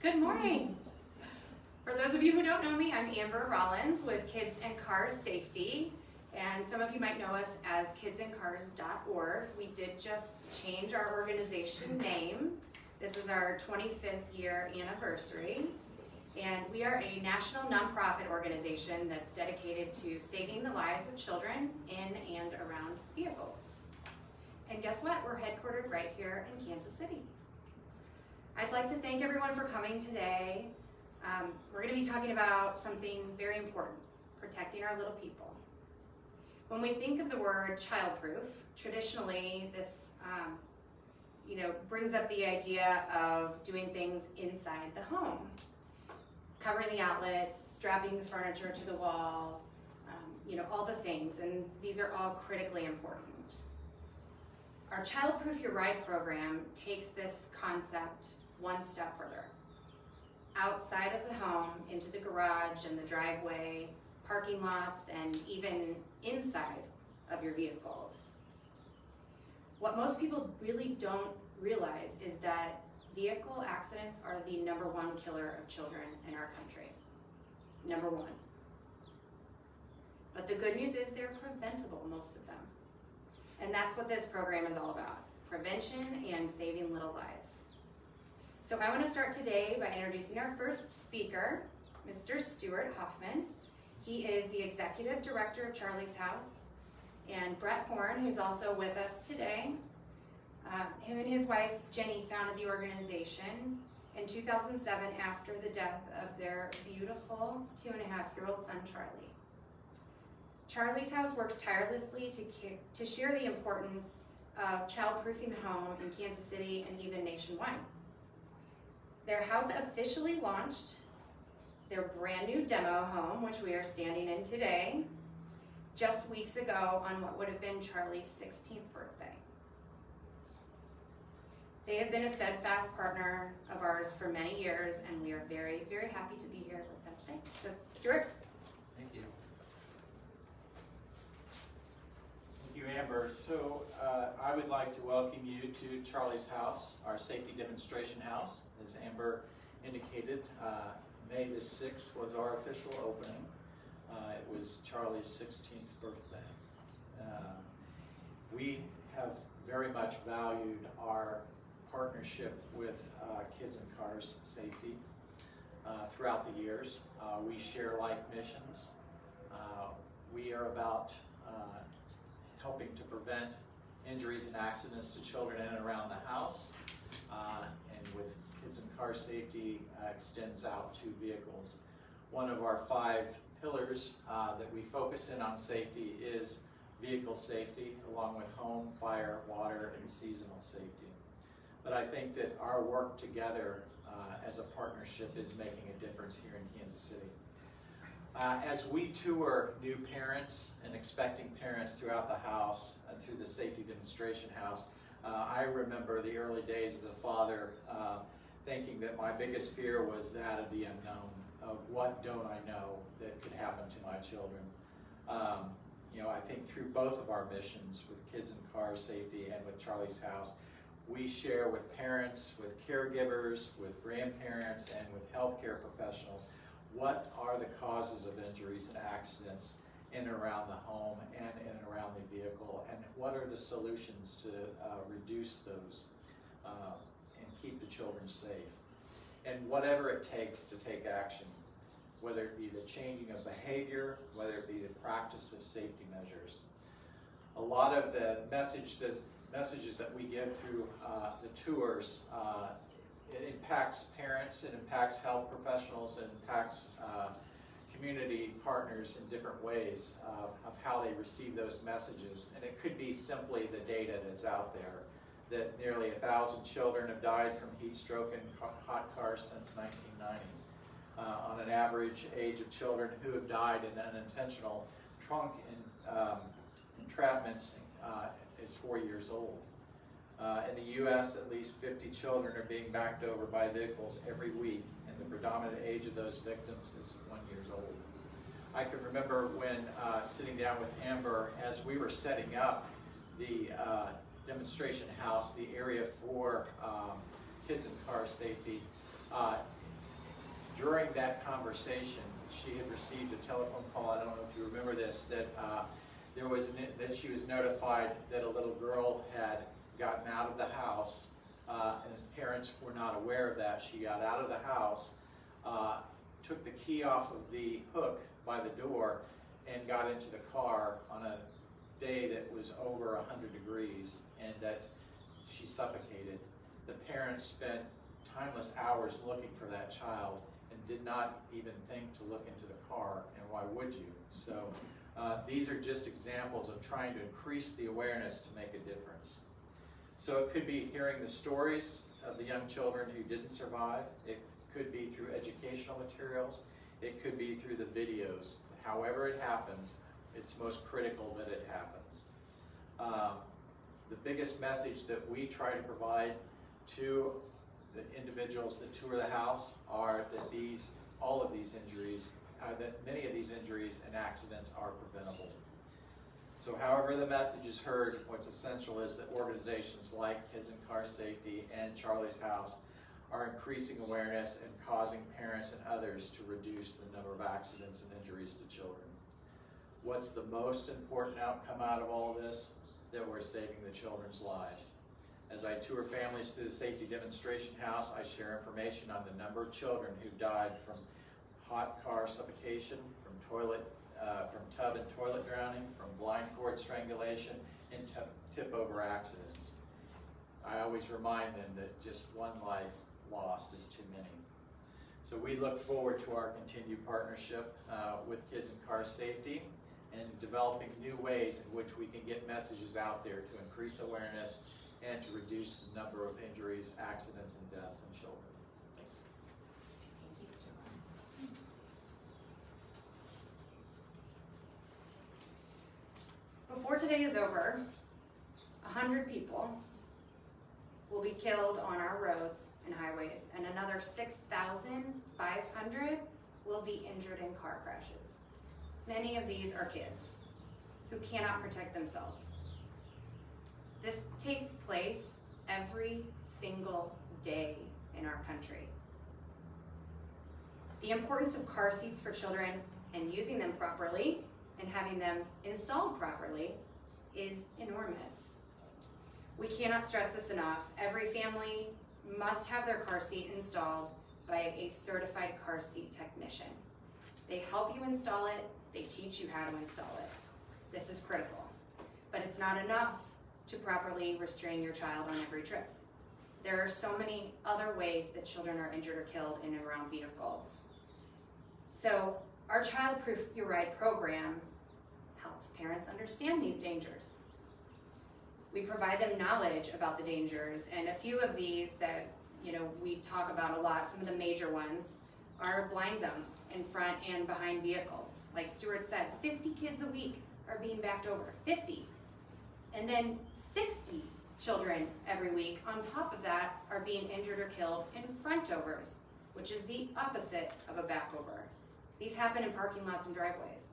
Good morning. For those of you who don't know me, I'm Amber Rollins with Kids and Cars Safety, and some of you might know us as kidsandcars.org. We did just change our organization name. This is our 25th year anniversary, and we are a national nonprofit organization that's dedicated to saving the lives of children in and around vehicles. And guess what? We're headquartered right here in Kansas City. I'd like to thank everyone for coming today. We're going to be talking about something very important, protecting our little people. When we think of the word childproof, traditionally this brings up the idea of doing things inside the home, covering the outlets, strapping the furniture to the wall, all the things, and these are all critically important. Our Childproof Your Ride program takes this concept one step further. Outside of the home, into the garage and the driveway, parking lots, and even inside of your vehicles. What most people really don't realize is that vehicle accidents are the #1 killer of children in our country. #1. But the good news is they're preventable, most of them. And that's what this program is all about, prevention and saving little lives. So I want to start today by introducing our first speaker, Mr. Stuart Hoffman. He is the Executive Director of Charlie's House, and Brett Horn, who's also with us today. Him and his wife, Jenny, founded the organization in 2007 after the death of their beautiful 2.5-year-old son, Charlie. Charlie's House works tirelessly to share the importance of childproofing the home in Kansas City and even nationwide. Their house officially launched their brand new demo home, which we are standing in today, just weeks ago on what would have been Charlie's 16th birthday. They have been a steadfast partner of ours for many years, and we are very, very happy to be here with them today. So, Stuart. Thank you. Thank you, Amber. So I would like to welcome you to Charlie's House, our safety demonstration house. As Amber indicated, May the 6th was our official opening. It was Charlie's 16th birthday. We have very much valued our partnership with Kids and Cars Safety throughout the years. We share like missions. We are about helping to prevent injuries and accidents to children in and around the house, and with Kids and Car Safety extends out to vehicles. One of our 5 pillars that we focus in on safety is vehicle safety, along with home, fire, water, and seasonal safety. But I think that our work together as a partnership is making a difference here in Kansas City. As we tour new parents and expecting parents throughout the house, through the safety demonstration house, I remember the early days as a father thinking that my biggest fear was that of the unknown, of what don't I know that could happen to my children. I think through both of our missions with Kids and Car Safety and with Charlie's House, we share with parents, with caregivers, with grandparents, and with healthcare professionals what are the causes of injuries and accidents in and around the home and in and around the vehicle, and what are the solutions to reduce those and keep the children safe. And whatever it takes to take action, whether it be the changing of behavior, whether it be the practice of safety measures. A lot of the messages that we give through the tours, it impacts parents, it impacts health professionals, it impacts community partners in different ways of how they receive those messages. And it could be simply the data that's out there, that nearly 1,000 children have died from heat stroke in hot cars since 1990. On an average age of children who have died in unintentional trunk entrapments is 4 years old. In the U.S., at least 50 children are being backed over by vehicles every week, and the predominant age of those victims is 1 year old. I can remember when sitting down with Amber as we were setting up the demonstration house, the area for Kids and Car Safety. during that conversation, she had received a telephone call, I don't know if you remember this, that that she was notified that a little girl had gotten out of the house, and parents were not aware of that. She got out of the house, took the key off of the hook by the door, and got into the car on a day that was over 100 degrees, and that she suffocated. The parents spent timeless hours looking for that child and did not even think to look into the car, and why would you? So these are just examples of trying to increase the awareness to make a difference. So it could be hearing the stories of the young children who didn't survive. It could be through educational materials. It could be through the videos. However it happens, it's most critical that it happens. The biggest message that we try to provide to the individuals that tour the house are that all of these injuries, that many of these injuries and accidents are preventable. So however the message is heard, what's essential is that organizations like Kids and Car Safety and Charlie's House are increasing awareness and causing parents and others to reduce the number of accidents and injuries to children. What's the most important outcome out of all this? That we're saving the children's lives. As I tour families through the Safety Demonstration House, I share information on the number of children who died from hot car suffocation, from tub and toilet drowning, from blind cord strangulation, and tip-over accidents. I always remind them that just one life lost is too many. So we look forward to our continued partnership with Kids and Car Safety and developing new ways in which we can get messages out there to increase awareness and to reduce the number of injuries, accidents, and deaths in children. Thanks. Thank you, Stuart. Before today is over, 100 people will be killed on our roads and highways, and another 6,500 will be injured in car crashes. Many of these are kids who cannot protect themselves. This takes place every single day in our country. The importance of car seats for children and using them properly and having them installed properly is enormous. We cannot stress this enough. Every family must have their car seat installed by a certified car seat technician. They help you install it, they teach you how to install it. This is critical, but it's not enough to properly restrain your child on every trip. There are so many other ways that children are injured or killed in and around vehicles. So our Childproof Your Ride program helps parents understand these dangers. We provide them knowledge about the dangers, and a few of these that we talk about a lot, some of the major ones, are blind zones in front and behind vehicles. Like Stuart said, 50 kids a week are being backed over, 50. And then 60 children every week on top of that are being injured or killed in frontovers, which is the opposite of a backover. These happen in parking lots and driveways.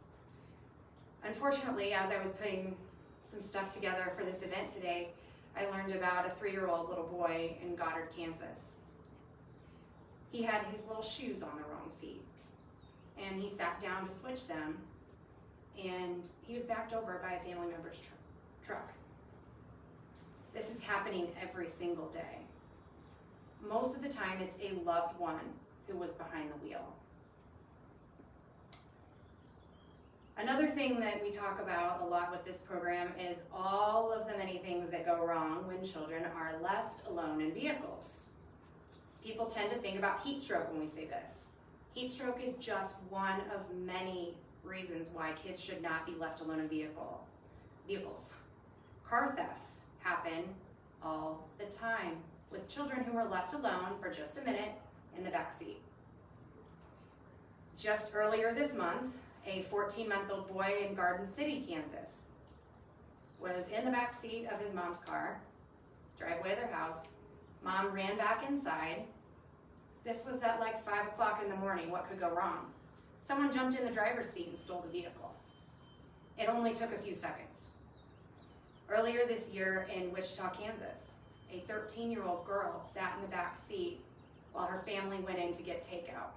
Unfortunately, as I was putting some stuff together for this event today, I learned about a 3-year-old little boy in Goddard, Kansas. He had his little shoes on the wrong feet, and he sat down to switch them, and he was backed over by a family member's truck. This is happening every single day. Most of the time, it's a loved one who was behind the wheel. Another thing that we talk about a lot with this program is all of the many things that go wrong when children are left alone in vehicles. People tend to think about heat stroke when we say this. Heat stroke is just one of many reasons why kids should not be left alone in vehicles. Car thefts happen all the time with children who are left alone for just a minute in the back seat. Just earlier this month, a 14-month-old boy in Garden City, Kansas, was in the back seat of his mom's car, driveway of their house. Mom ran back inside. This was at like 5 o'clock in the morning. What could go wrong? Someone jumped in the driver's seat and stole the vehicle. It only took a few seconds. Earlier this year in Wichita, Kansas, a 13-year-old girl sat in the back seat while her family went in to get takeout.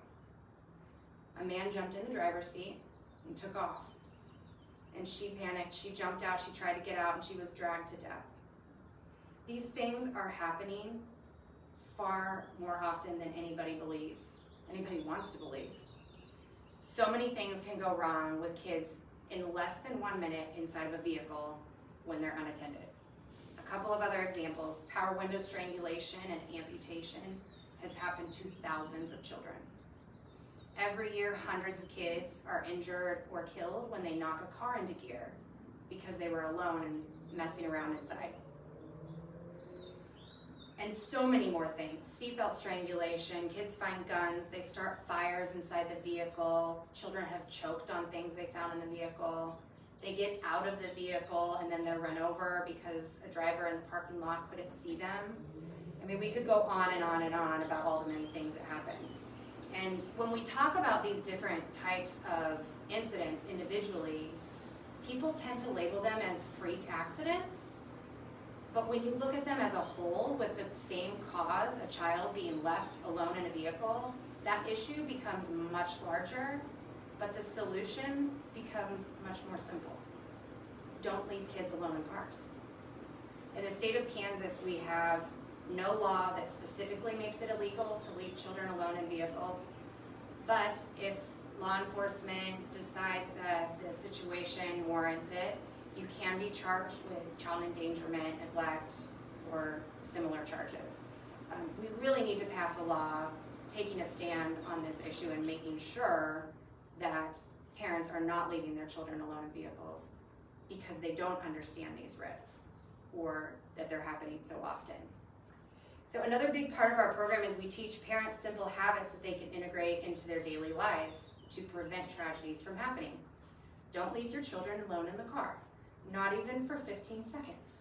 A man jumped in the driver's seat and took off. And she panicked, she jumped out, she tried to get out, and she was dragged to death. These things are happening far more often than anybody believes, anybody wants to believe. So many things can go wrong with kids in less than 1 minute inside of a vehicle when they're unattended. A couple of other examples: power window strangulation and amputation has happened to thousands of children. Every year, hundreds of kids are injured or killed when they knock a car into gear because they were alone and messing around inside. And so many more things. Seatbelt strangulation, kids find guns, they start fires inside the vehicle, children have choked on things they found in the vehicle, they get out of the vehicle and then they're run over because a driver in the parking lot couldn't see them. I mean, we could go on and on and on about all the many things that happen. And when we talk about these different types of incidents individually, people tend to label them as freak accidents. But when you look at them as a whole with the same cause, a child being left alone in a vehicle, that issue becomes much larger, but the solution becomes much more simple. Don't leave kids alone in cars. In the state of Kansas, we have no law that specifically makes it illegal to leave children alone in vehicles, but if law enforcement decides that the situation warrants it, you can be charged with child endangerment, neglect, or similar charges. We really need to pass a law taking a stand on this issue and making sure that parents are not leaving their children alone in vehicles because they don't understand these risks or that they're happening so often. So another big part of our program is we teach parents simple habits that they can integrate into their daily lives to prevent tragedies from happening. Don't leave your children alone in the car, not even for 15 seconds.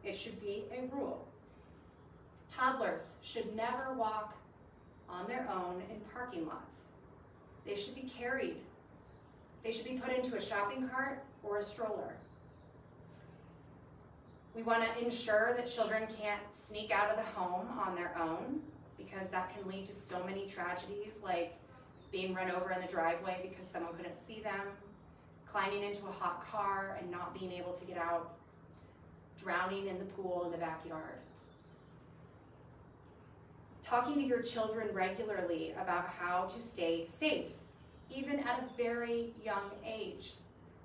It should be a rule. Toddlers should never walk on their own in parking lots. They should be carried. They should be put into a shopping cart or a stroller. We want to ensure that children can't sneak out of the home on their own because that can lead to so many tragedies, like being run over in the driveway because someone couldn't see them, climbing into a hot car and not being able to get out, drowning in the pool in the backyard. Talking to your children regularly about how to stay safe, even at a very young age.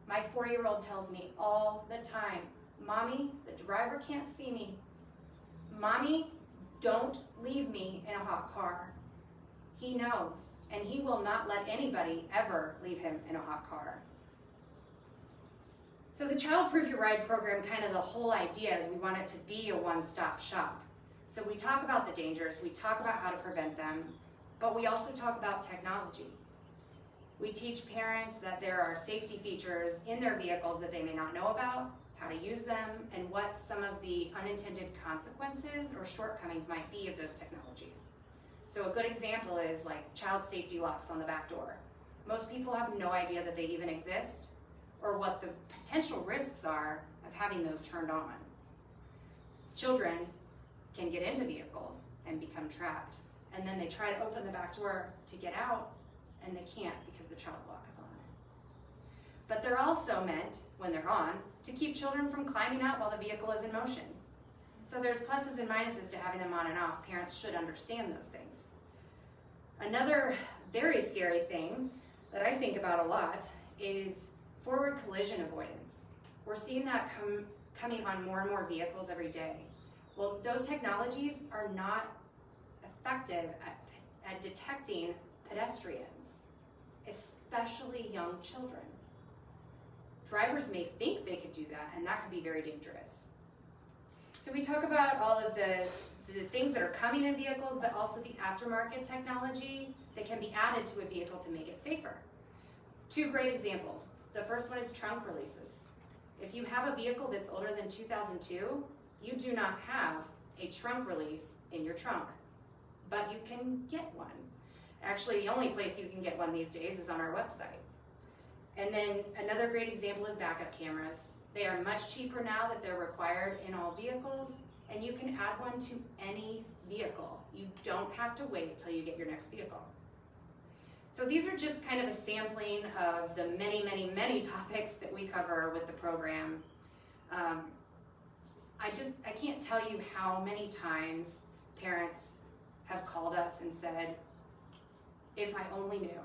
My 4-year-old tells me all the time, "Mommy, the driver can't see me. Mommy, don't leave me in a hot car." He knows, and he will not let anybody ever leave him in a hot car. So the Childproof Your Ride program, kind of the whole idea is we want it to be a one-stop shop. So we talk about the dangers, we talk about how to prevent them, but we also talk about technology. We teach parents that there are safety features in their vehicles that they may not know about, how to use them, and what some of the unintended consequences or shortcomings might be of those technologies. So a good example is like child safety locks on the back door. Most people have no idea that they even exist or what the potential risks are of having those turned on. Children can get into vehicles and become trapped, and then they try to open the back door to get out, and they can't because the child lock is on. But they're also meant, when they're on, to keep children from climbing out while the vehicle is in motion. So there's pluses and minuses to having them on and off. Parents should understand those things. Another very scary thing that I think about a lot is forward collision avoidance. We're seeing that coming on more and more vehicles every day. Well, those technologies are not effective at detecting pedestrians, especially young children. Drivers may think they could do that, and that could be very dangerous. So we talk about all of the things that are coming in vehicles, but also the aftermarket technology that can be added to a vehicle to make it safer. Two great examples. The first one is trunk releases. If you have a vehicle that's older than 2002, you do not have a trunk release in your trunk, but you can get one. Actually, the only place you can get one these days is on our website. And then another great example is backup cameras. They are much cheaper now that they're required in all vehicles, and you can add one to any vehicle. You don't have to wait till you get your next vehicle. So these are just kind of a sampling of the many, many, many topics that we cover with the program. I can't tell you how many times parents have called us and said, if I only knew,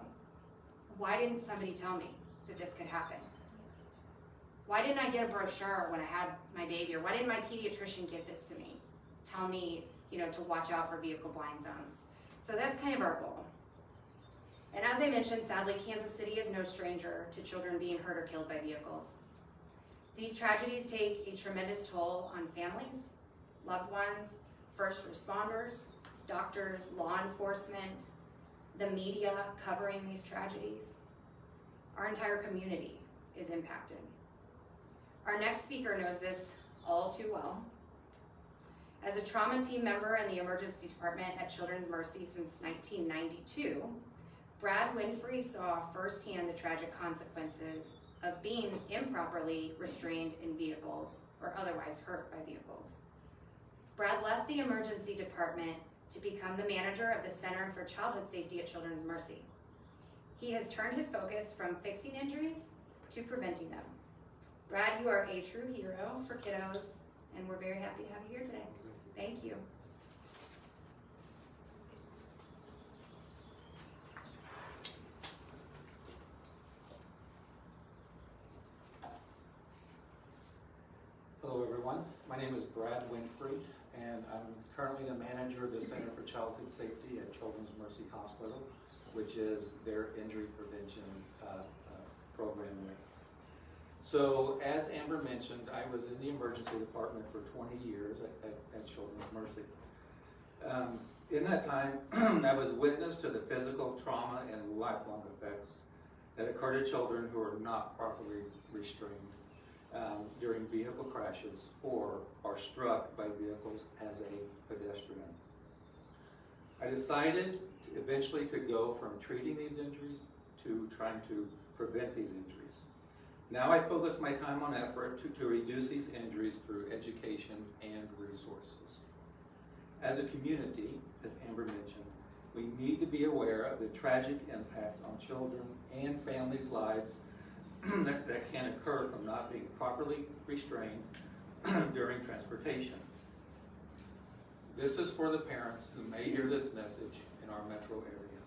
why didn't somebody tell me that this could happen? Why didn't I get a brochure when I had my baby? Or why didn't my pediatrician give this to me? Tell me, to watch out for vehicle blind zones. So that's kind of our goal. And as I mentioned, sadly, Kansas City is no stranger to children being hurt or killed by vehicles. These tragedies take a tremendous toll on families, loved ones, first responders, doctors, law enforcement, the media covering these tragedies. Our entire community is impacted. Our next speaker knows this all too well. As a trauma team member in the emergency department at Children's Mercy since 1992, Brad Winfrey saw firsthand the tragic consequences of being improperly restrained in vehicles or otherwise hurt by vehicles. Brad left the emergency department to become the manager of the Center for Childhood Safety at Children's Mercy. He has turned his focus from fixing injuries to preventing them. Brad, you are a true hero for kiddos, and we're very happy to have you here today. Thank you. Hello everyone, my name is Brad Winfrey and I'm currently the manager of the Center for Childhood Safety at Children's Mercy Hospital, which is their injury prevention program there. So as Amber mentioned, I was in the emergency department for 20 years at Children's Mercy. In that time, I was witness to the physical trauma and lifelong effects that occur to children who are not properly restrained during vehicle crashes or are struck by vehicles as a pedestrian. I decided eventually to go from treating these injuries to trying to prevent these injuries. Now I focus my time on effort to reduce these injuries through education and resources. As a community, as Amber mentioned, we need to be aware of the tragic impact on children and families' lives that can occur from not being properly restrained during transportation. This is for the parents who may hear this message in our metro area.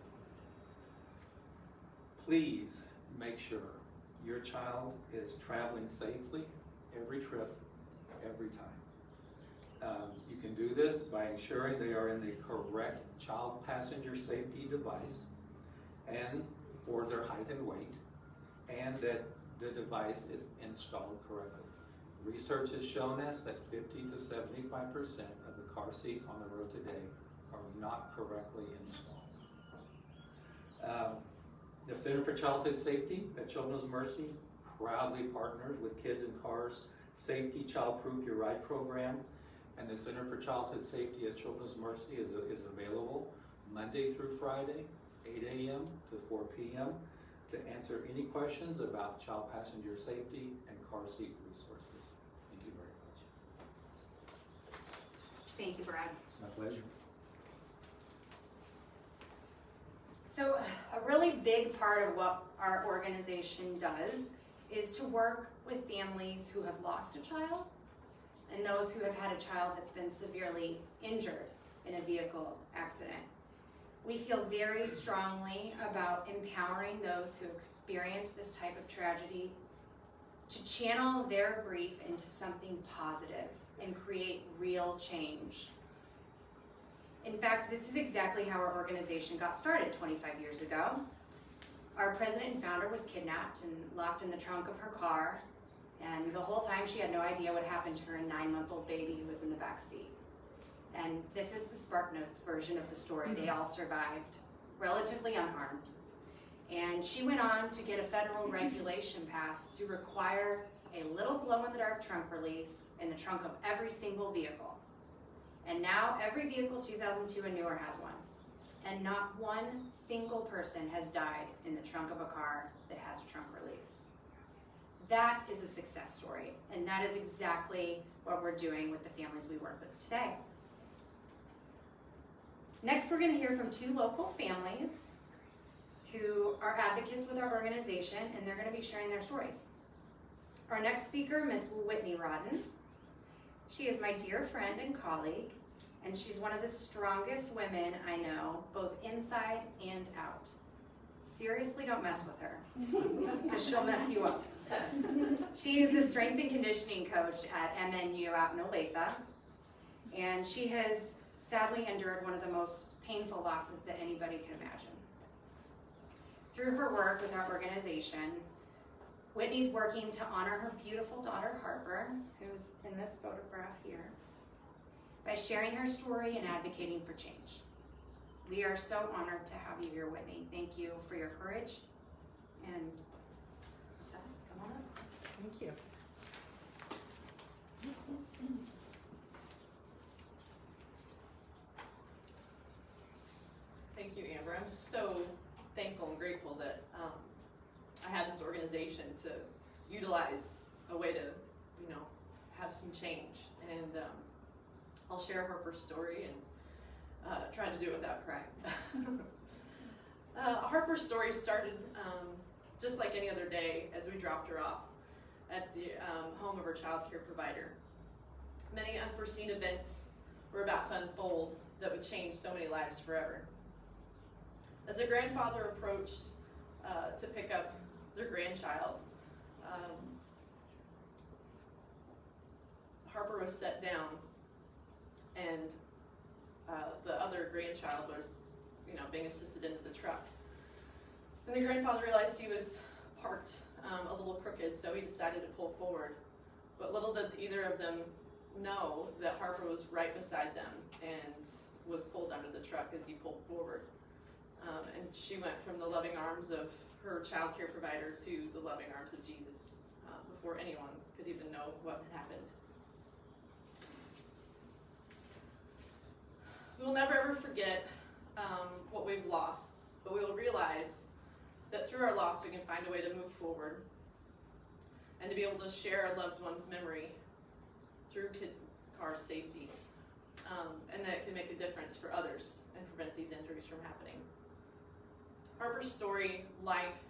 Please make sure your child is traveling safely every trip, every time. You can do this by ensuring they are in the correct child passenger safety device and for their height and weight, and that the device is installed correctly. Research has shown us that 50 to 75% of the car seats on the road today are not correctly installed. The Center for Childhood Safety at Children's Mercy proudly partners with Kids in Cars Safety Childproof Your Ride program, and the Center for Childhood Safety at Children's Mercy is available Monday through Friday, 8 a.m. to 4 p.m. to answer any questions about child passenger safety and car seat resources. Thank you very much. Thank you, Brad. My pleasure. So a really big part of what our organization does is to work with families who have lost a child and those who have had a child that's been severely injured in a vehicle accident. We feel very strongly about empowering those who experience this type of tragedy to channel their grief into something positive and create real change. In fact, this is exactly how our organization got started 25 years ago. Our president and founder was kidnapped and locked in the trunk of her car, and the whole time she had no idea what happened to her 9-month-old baby who was in the back seat. And this is the SparkNotes version of the story. They all survived, relatively unharmed. And she went on to get a federal regulation passed to require a little glow-in-the-dark trunk release in the trunk of every single vehicle. And now every vehicle 2002 and newer has one. And not one single person has died in the trunk of a car that has a trunk release. That is a success story, and that is exactly what we're doing with the families we work with today. Next, we're going to hear from two local families. who are advocates with our organization, and they're going to be sharing their stories. Our next speaker, Miss Whitney Rodden. She is my dear friend and colleague, and she's one of the strongest women I know, both inside and out. Seriously, don't mess with her, because she'll mess you up. She is the strength and conditioning coach at MNU out in Olathe, and she has sadly endured one of the most painful losses that anybody can imagine. Through her work with our organization, Whitney's working to honor her beautiful daughter, Harper, who's in this photograph here, by sharing her story and advocating for change. We are so honored to have you here, Whitney. Thank you for your courage, and come on up. Thank you. Thank you, Amber. I'm so thankful and grateful that I have this organization to utilize a way to, have some change. And I'll share Harper's story and try to do it without crying. Harper's story started just like any other day as we dropped her off at the home of her child care provider. Many unforeseen events were about to unfold that would change so many lives forever. As her grandfather approached to pick up their grandchild, Harper was set down, and the other grandchild was, being assisted into the truck. And the grandfather realized he was parked a little crooked, so he decided to pull forward. But little did either of them know that Harper was right beside them and was pulled under the truck as he pulled forward. And she went from the loving arms of her child care provider to the loving arms of Jesus before anyone could even know what had happened. We'll never ever forget what we've lost, but we will realize that through our loss we can find a way to move forward and to be able to share our loved one's memory through Kids and Cars Safety, and that it can make a difference for others and prevent these injuries from happening. Harper's story, life,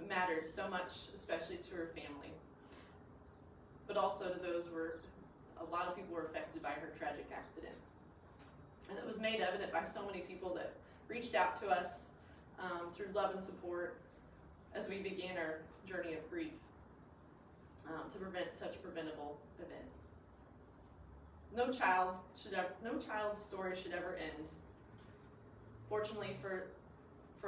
mattered so much, especially to her family, but also to those where a lot of people were affected by her tragic accident. And it was made evident by so many people that reached out to us through love and support as we began our journey of grief to prevent such a preventable event. No child's story should ever end. Fortunately for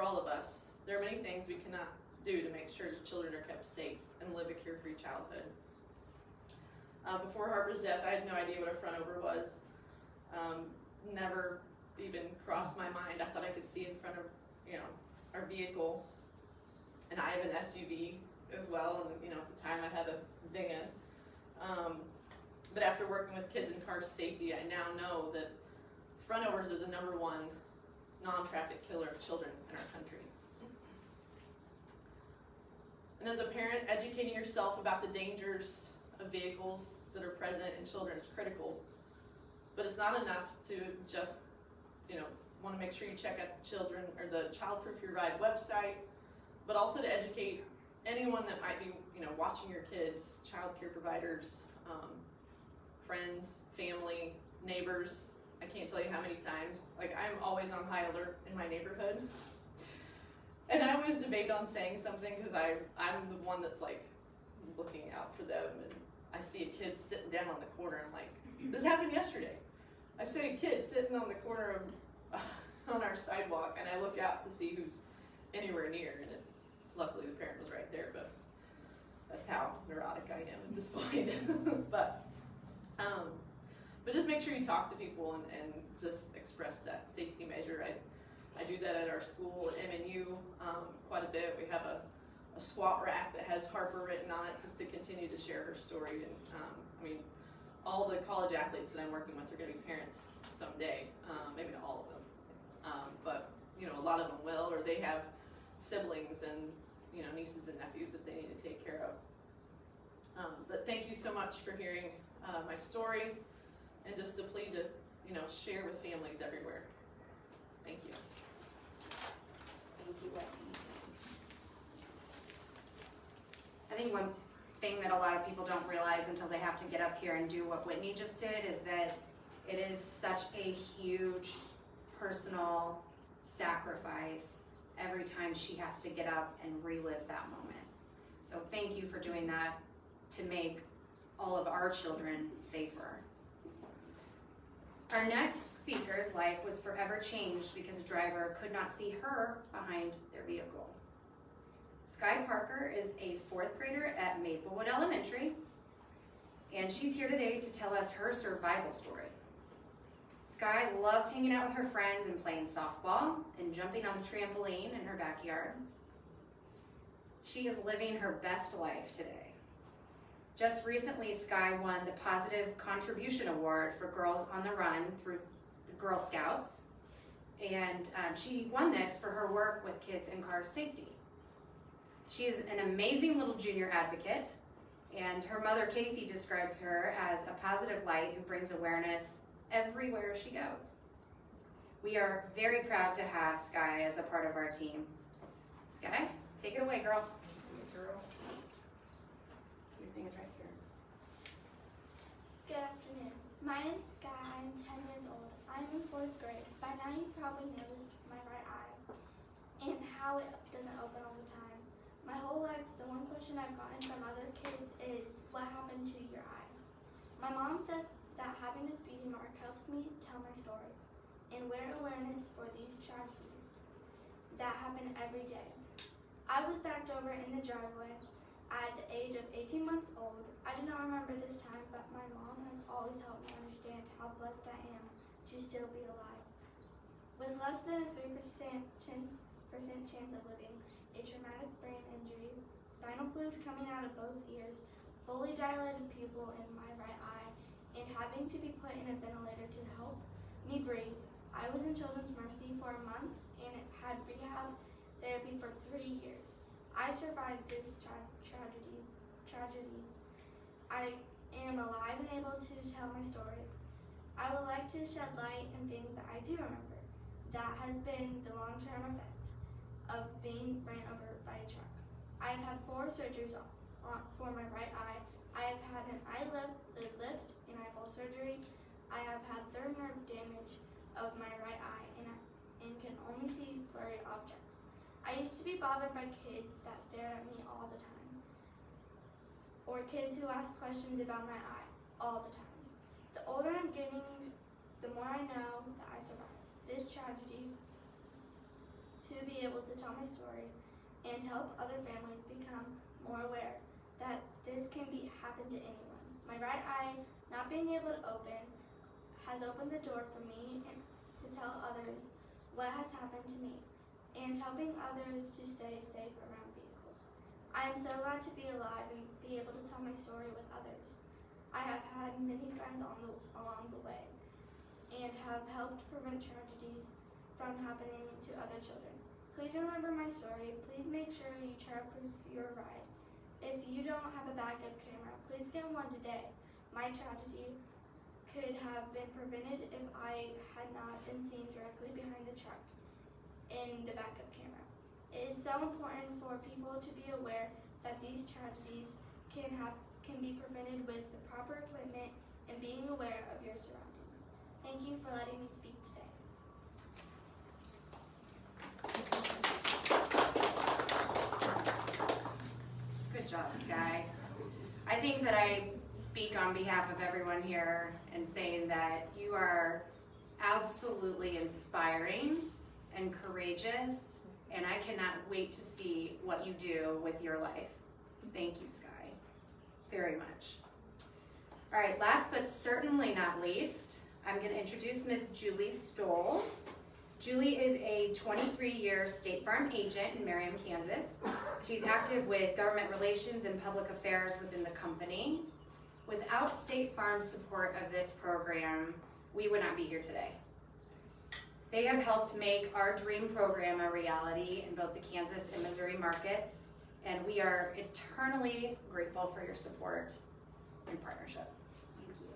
all of us, there are many things we cannot do to make sure that children are kept safe and live a carefree childhood. Before Harper's death, I had no idea what a front over was. Never even crossed my mind. I thought I could see in front of, our vehicle. And I have an SUV as well, and at the time I had a Vinga. But after working with Kids and Cars Safety, I now know that front overs are the #1 non-traffic killer of children in our country. And as a parent, educating yourself about the dangers of vehicles that are present in children is critical. But it's not enough to just, want to make sure you check out the children or the Childproof Your Ride website, but also to educate anyone that might be, watching your kids, child care providers, friends, family, neighbors. I can't tell you how many times. I'm always on high alert in my neighborhood. And I always debate on saying something because I'm the one that's looking out for them, and I see a kid sitting down on the corner. I'm like, this happened yesterday. I see a kid sitting on the corner of on our sidewalk, and I look out to see who's anywhere near, and luckily the parent was right there, but that's how neurotic I am at this point. But just make sure you talk to people and just express that safety measure. I do that at our school at MNU quite a bit. We have a squat rack that has Harper written on it just to continue to share her story. And all the college athletes that I'm working with are going to be parents someday. Maybe not all of them, but a lot of them will, or they have siblings and nieces and nephews that they need to take care of. But thank you so much for hearing my story, and just the plea to share with families everywhere. Thank you. Thank you, Whitney. I think one thing that a lot of people don't realize until they have to get up here and do what Whitney just did is that it is such a huge personal sacrifice every time she has to get up and relive that moment. So thank you for doing that to make all of our children safer. Our next speaker's life was forever changed because a driver could not see her behind their vehicle. Sky Parker is a 4th grader at Maplewood Elementary, and she's here today to tell us her survival story. Sky loves hanging out with her friends and playing softball and jumping on the trampoline in her backyard. She is living her best life today. Just recently, Sky won the Positive Contribution Award for Girls on the Run through the Girl Scouts, and she won this for her work with kids and car safety. She is an amazing little junior advocate, and her mother, Casey, describes her as a positive light who brings awareness everywhere she goes. We are very proud to have Sky as a part of our team. Sky, take it away, girl. Your thing is right here. Good afternoon. My name is Sky. I'm 10 years old. I'm in 4th grade. By now you probably noticed my right eye and how it doesn't open all the time. My whole life, the one question I've gotten from other kids is, what happened to your eye? My mom says that having this beauty mark helps me tell my story and wear awareness for these tragedies that happen every day. I was backed over in the driveway at the age of 18 months old. I do not remember this time, but my mom has always helped me understand how blessed I am to still be alive. With less than a 3% chance of living, a traumatic brain injury, spinal fluid coming out of both ears, fully dilated pupil in my right eye, and having to be put in a ventilator to help me breathe. I was in Children's Mercy for a month and had rehab therapy for 3 years. I survived this tragedy. I am alive and able to tell my story. I would like to shed light on things that I do remember. That has been the long-term effect of being ran over by a truck. I have had 4 surgeries for my right eye. I have had an eye lift and eyeball surgery. I have had third nerve damage of my right eye and can only see blurry objects. I used to be bothered by kids that stared at me all the time, or kids who ask questions about my eye all the time. The older I'm getting, the more I know that I survived this tragedy to be able to tell my story and help other families become more aware that this can happen to anyone. My right eye not being able to open has opened the door for me to tell others what has happened to me and helping others to stay safe around vehicles. I am so glad to be alive and be able to tell my story with others. I have had many friends along the way and have helped prevent tragedies from happening to other children. Please remember my story. Please make sure you childproof your ride. If you don't have a backup camera, please get one today. My tragedy could have been prevented if I had not been seen directly behind the truck in the backup camera. It is so important for people to be aware that these tragedies can be prevented with the proper equipment and being aware of your surroundings. Thank you for letting me speak today. Good job, Sky. I think that I speak on behalf of everyone here in saying that you are absolutely inspiring and courageous, and I cannot wait to see what you do with your life. Thank you, Sky, very much. All right, last but certainly not least, I'm going to introduce Miss Julie Stoll. Julie is a 23-year State Farm agent in Merriam, Kansas. She's active with government relations and public affairs within the company. Without State Farm's support of this program, we would not be here today. They have helped make our dream program a reality in both the Kansas and Missouri markets, and we are eternally grateful for your support and partnership. Thank you.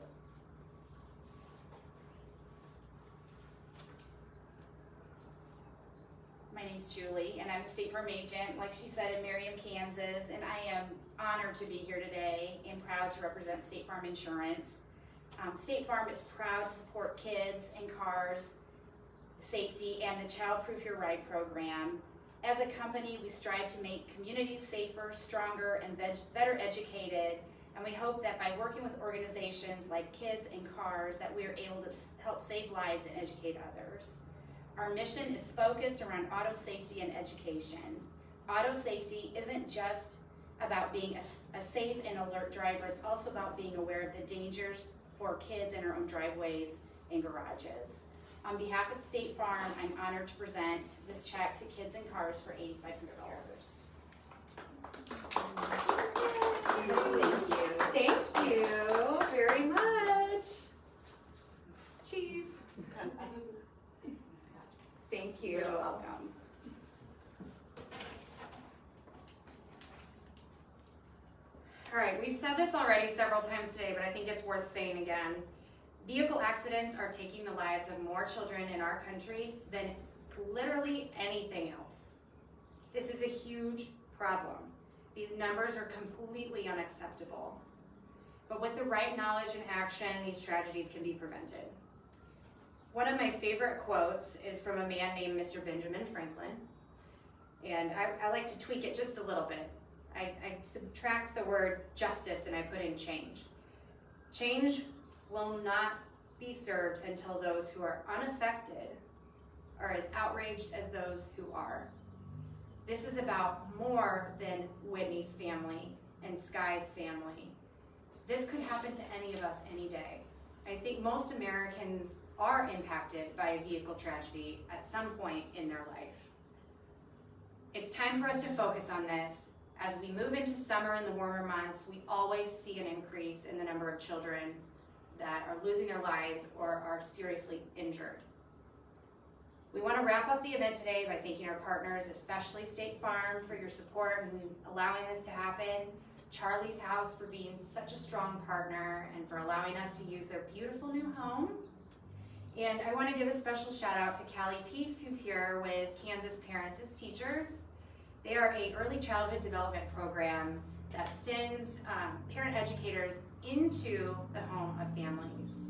My name name's Julie, and I'm a State Farm agent, like she said, in Merriam, Kansas, and I am honored to be here today and proud to represent State Farm Insurance. State Farm is proud to support kids and cars safety and the Childproof Your Ride program. As a company, we strive to make communities safer, stronger, and better educated, and we hope that by working with organizations like Kids and Cars that we are able to help save lives and educate others. Our mission is focused around auto safety and education. Auto safety isn't just about being a safe and alert driver, it's also about being aware of the dangers for kids in our own driveways and garages. On behalf of State Farm, I'm honored to present this check to Kids and Cars for $8,500. Thank you very much. Cheese. Thank you. You're welcome. All right, we've said this already several times today, but I think it's worth saying again. Vehicle accidents are taking the lives of more children in our country than literally anything else. This is a huge problem. These numbers are completely unacceptable. But with the right knowledge and action, these tragedies can be prevented. One of my favorite quotes is from a man named Mr. Benjamin Franklin. And I like to tweak it just a little bit. I subtract the word justice and I put in change. Change will not be served until those who are unaffected are as outraged as those who are. This is about more than Whitney's family and Sky's family. This could happen to any of us any day. I think most Americans are impacted by a vehicle tragedy at some point in their life. It's time for us to focus on this. As we move into summer and the warmer months, we always see an increase in the number of children that are losing their lives or are seriously injured. We want to wrap up the event today by thanking our partners, especially State Farm, for your support and allowing this to happen, Charlie's House for being such a strong partner and for allowing us to use their beautiful new home. And I want to give a special shout out to Callie Peace, who's here with Kansas Parents as Teachers. They are an early childhood development program that sends parent educators into the home of families.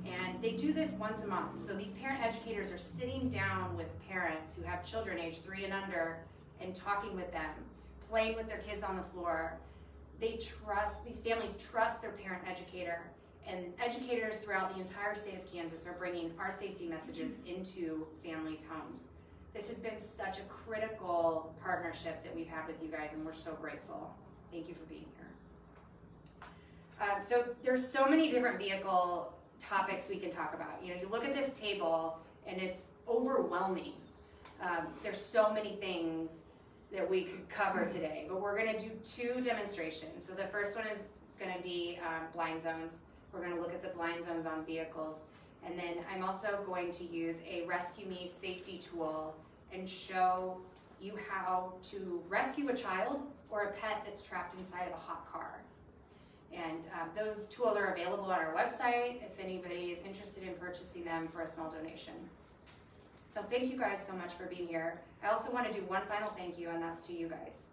And they do this once a month. So these parent educators are sitting down with parents who have children age 3 and under and talking with them, playing with their kids on the floor. These families trust their parent educator, and educators throughout the entire state of Kansas are bringing our safety messages into families' homes. This has been such a critical partnership that we've had with you guys, and we're so grateful. Thank you for being here. So there's so many different vehicle topics we can talk about. You know, you look at this table and it's overwhelming. There's so many things that we could cover today, but we're gonna do 2 demonstrations. So the first one is gonna be blind zones. We're gonna look at the blind zones on vehicles. And then I'm also going to use a Rescue Me safety tool and show you how to rescue a child or a pet that's trapped inside of a hot car. And those tools are available on our website if anybody is interested in purchasing them for a small donation. So thank you guys so much for being here. I also want to do one final thank you, and that's to you guys,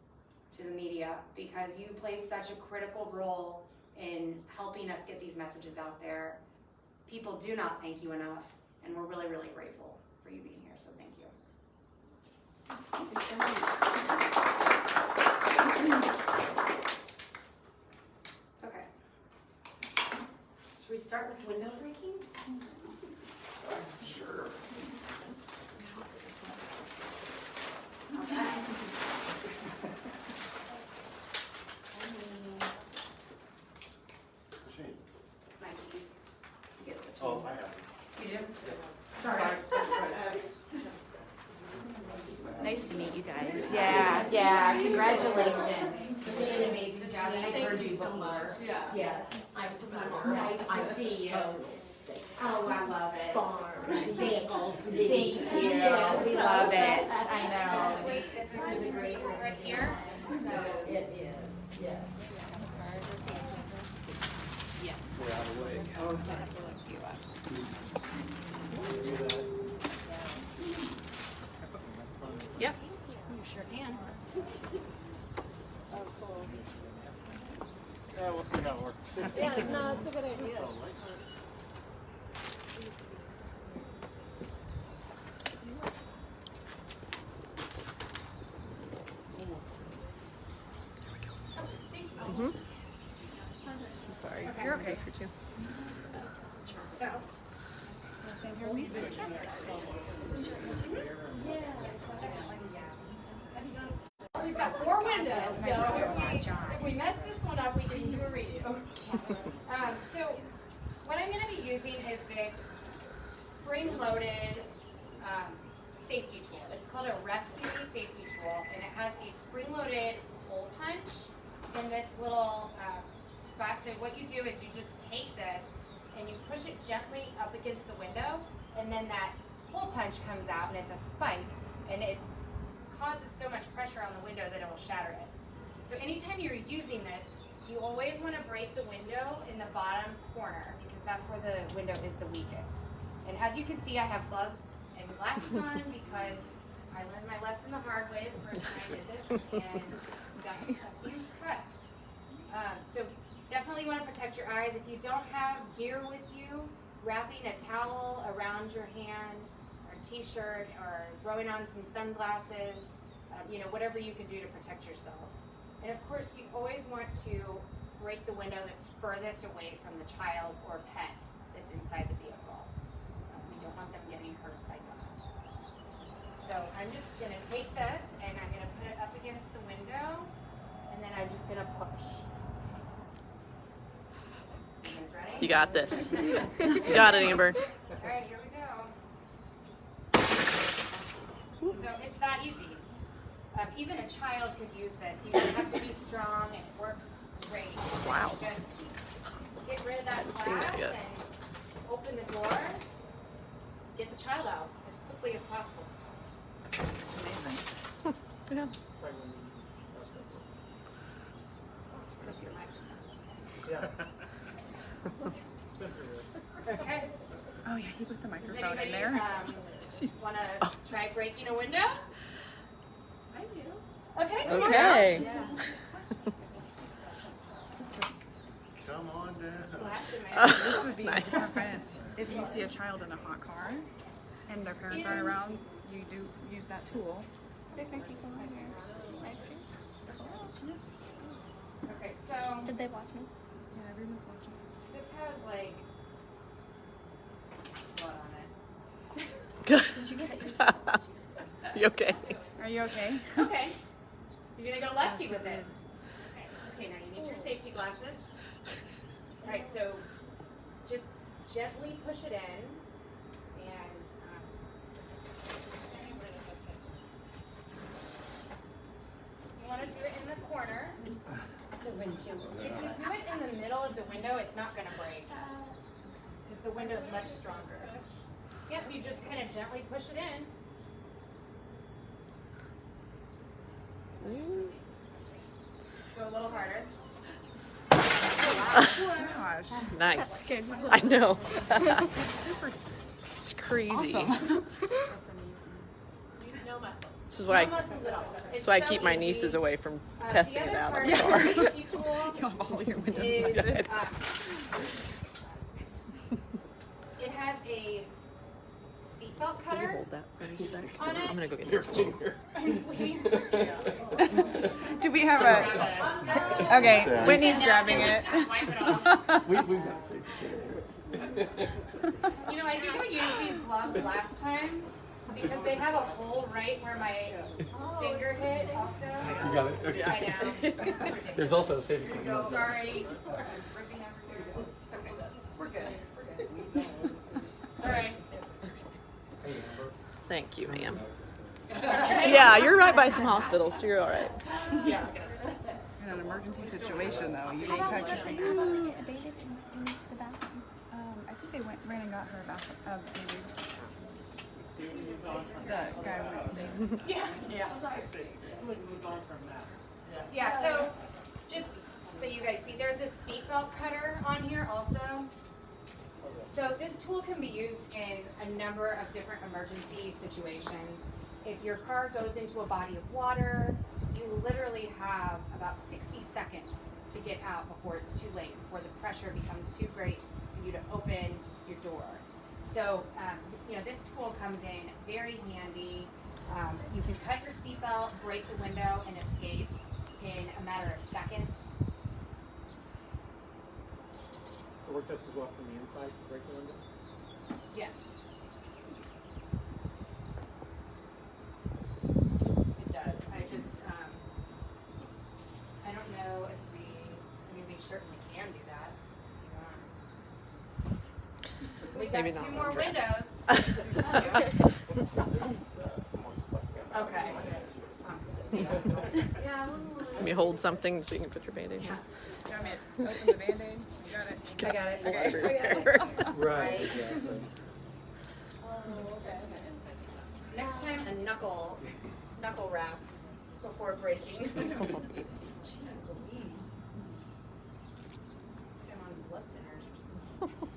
to the media, because you play such a critical role in helping us get these messages out there. People do not thank you enough, and we're really, really grateful for you being here, so thank you. Okay. Should we start with window breaking? Sure. Okay. My keys. Get it. Oh, I have it. You do? Sorry. Nice to meet you guys. Yeah, congratulations. You did an amazing job, and I heard you so much. before. Yeah. Yes. Nice to see you. Oh, I love it. Vehicles. Thank you. We love it. I know. This is a great right here. So It is, yes. yes. We're out of the way. Oh, so I have to look you up. Can you do that? Yep. So, we've got 4 windows, so if we mess this one up, we can do a redo. So, what I'm going to be using is this spring-loaded safety tool. It's called a rescue safety tool, and it has a spring-loaded hole punch in this little spot. So what you do is you just take this and you push it gently up against the window, and then that hole punch comes out, and it's a spike, and it causes so much pressure on the window that it will shatter it. So anytime you're using this, you always want to break the window in the bottom corner, because that's where the window is the weakest. And as you can see, I have gloves and glasses on because I learned my lesson the hard way the first time I did this and got a few cuts. So definitely want to protect your eyes. If you don't have gear with you, wrapping a towel around your hand or t-shirt or throwing on some sunglasses, whatever you can do to protect yourself. And of course, you always want to break the window that's furthest away from the child or pet that's inside the vehicle. We don't want them getting hurt by glass. So I'm just going to take this and I'm going to put it up against the window, and then I'm just going to push. You guys ready? You got this. You got it, Amber. All right, here we go. So it's that easy. Even a child could use this. You don't have to be strong. It works great. Wow. Just get rid of that seen that glass yet. and open the door. Get the child out as quickly as possible. Yeah. Flip your microphone. Okay. Oh yeah, he put the Does microphone anybody in there. want to try breaking a window? I do. Okay. Come on Okay. out. Yeah. Come on down. Glass in my hand. This would be Nice. perfect if you see a child in a hot car and their parents aren't around. You do use that tool. Okay, so Did they watch me? Yeah, everyone's watching. this has like blood on it. Good. Did you get it yourself? You okay? Are you okay? Okay. You're gonna go lefty with it. Okay, now you need your safety glasses. Alright, so just gently push it in and you want to do it in the corner. If you do it in the middle of the window, it's not gonna break because the window is much stronger. Yep, you just kind of gently push it in. Go a little harder. Gosh. Nice. I know. Super It's crazy. awesome. That's amazing. Use no muscles. This is why No muscles at all. That's why I keep my nieces away from testing it out The in other the part car. of the safety tool You have all your windows is busted. it has a seatbelt Can you cutter hold that for a sec? on it. I'm gonna go get your finger. Do we have a? Okay, Sorry. Whitney's grabbing it. Just wipe it off. We've got safety. I think we used these gloves last time because they have a hole right where my finger hit also. You got it? Okay. I know. There's also a safety thing. Sorry. Ripping everywhere. Okay, we're good. We're good. Sorry. Thank you, ma'am. Yeah, you're right by some hospitals, so you're all right. Yeah. In an emergency situation, though, you may How cut about your what finger. happened to get abated in the bathroom? I think they ran and got her a bathroom. The guy went. Yeah. Yeah, so just so you guys see, there's a seatbelt cutter on here also. So this tool can be used in a number of different emergency situations. If your car goes into a body of water, you literally have about 60 seconds to get out before it's too late, before the pressure becomes too great for you to open your door. So, this tool comes in very handy. You can cut your seatbelt, break the window, and escape in a matter of seconds. to work just as well from the inside to break the window? Yes. It does. I just, I don't know if we, I mean, we certainly can do that if you want. We've got Maybe two not more undress. windows. Okay. Yeah, Let me hold something so you can put your band-aid Yeah. You want me to open the Band-Aid? You got it. I got it. Okay. Right, exactly. Next time, a knuckle wrap before breaking. Jeez Louise. I'm on blood thinners or something.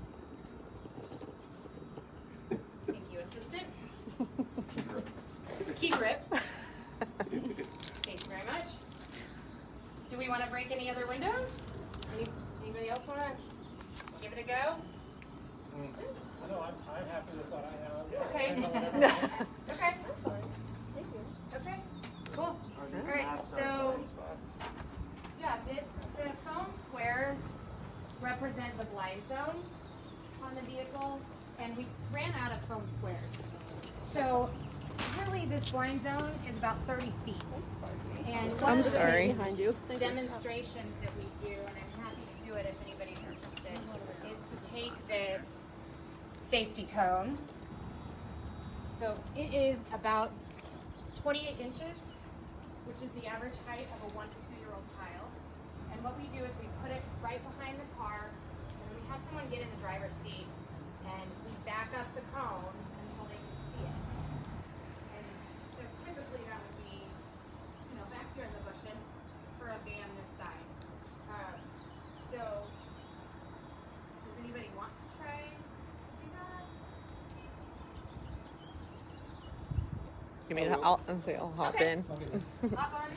Thank you, assistant. Key grip. Thank you very much. Do we want to break any other windows? Anybody else want to give it a go? No, I'm happy with what I have. Okay. Okay. Okay. Cool. All right. So, yeah, the foam squares represent the blind zone on the vehicle, and we ran out of foam squares. So, really, this blind zone is about 30 feet. And one of the behind you. demonstrations that we do, and I'm happy to do it if anybody's interested, is to take this safety cone. So it is about 28 inches, which is the average height of a 1 to 2 year old child. And what we do is we put it right behind the car, and then we have someone get in the driver's seat, and we back up the cone until they can see it. And so typically that would be, you know, back here in the bushes for a van this size. So does anybody want to try to do that? You mean I'll hop Okay. in. Hop on.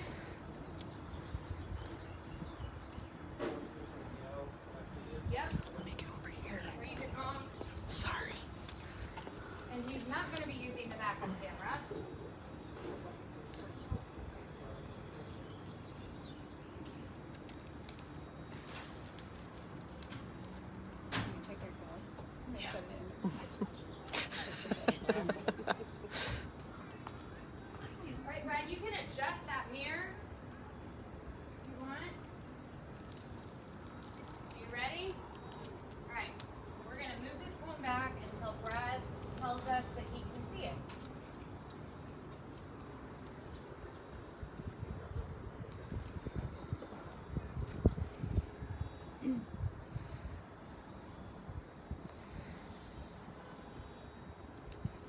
Yep. Let me get over here. Or you can honk. Sorry. And he's not going to be using the backup camera. Take your gloves. All right, Brad, you can adjust that mirror if you want. You ready? All right, so we're going to move this one back until Brad tells us that he can see it.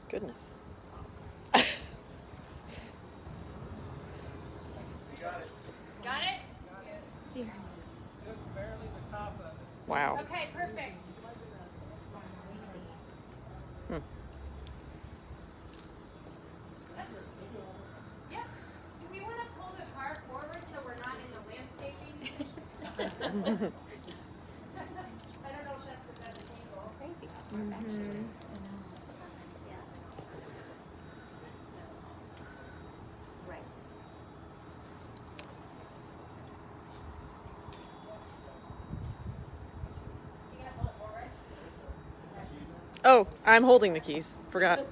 Goodness. Got it? Wow. Okay, perfect. Hmm. Yep. Do we want to pull the car forward so we're not in the landscaping? I don't know if that's the best angle. Crazy. Right. So you gonna pull it forward? Oh, I'm holding the keys. Forgot.